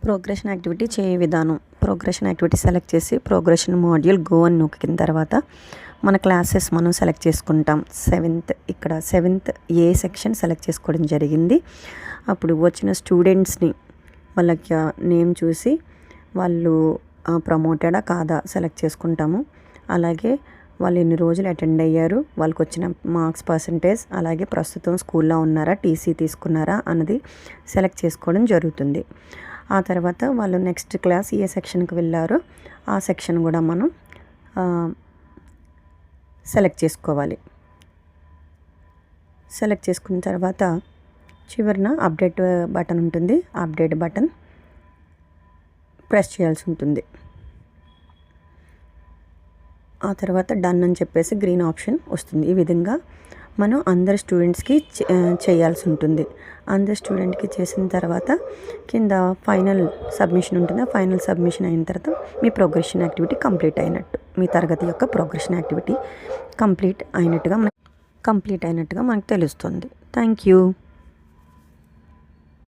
Progression activity చేయ విధానం. Progression activity select చేసి ప్రోగ్రెషన్ మాడ్యూల్ గో అని నొక్కిన తర్వాత మన క్లాసెస్ మనం సెలెక్ట్ చేసుకుంటాం. సెవెంత్ ఏ సెక్షన్ సెలెక్ట్ చేసుకోవడం జరిగింది. అప్పుడు వచ్చిన స్టూడెంట్స్ని వాళ్ళకి నేమ్ చూసి వాళ్ళు ప్రమోటెడా కాదా సెలెక్ట్ చేసుకుంటాము. అలాగే వాళ్ళు ఎన్ని రోజులు అటెండ్ అయ్యారు, వాళ్ళకి వచ్చిన మార్క్స్ పర్సంటేజ్, అలాగే ప్రస్తుతం స్కూల్లో ఉన్నారా, టీసీ తీసుకున్నారా అన్నది సెలెక్ట్ చేసుకోవడం జరుగుతుంది. ఆ తర్వాత వాళ్ళు నెక్స్ట్ క్లాస్ ఏ సెక్షన్కి వెళ్ళారో ఆ సెక్షన్ కూడా మనం సెలెక్ట్ చేసుకోవాలి. సెలెక్ట్ చేసుకున్న తర్వాత చివరిన అప్డేట్ బటన్ ఉంటుంది. అప్డేట్ బటన్ ప్రెస్ చేయాల్సి ఉంటుంది. ఆ తర్వాత డన్ అని చెప్పేసి గ్రీన్ ఆప్షన్ వస్తుంది. ఈ విధంగా మనం అందరి స్టూడెంట్స్కి చేయాల్సి ఉంటుంది. అందరి స్టూడెంట్కి చేసిన తర్వాత కింద ఫైనల్ సబ్మిషన్ ఉంటుంది. ఆ ఫైనల్ సబ్మిషన్ అయిన తర్వాత మీ ప్రోగ్రెషన్ యాక్టివిటీ కంప్లీట్ అయినట్టు, మీ తరగతి యొక్క ప్రోగ్రెషన్ యాక్టివిటీ కంప్లీట్ అయినట్టుగా మనకు తెలుస్తుంది. Thank you.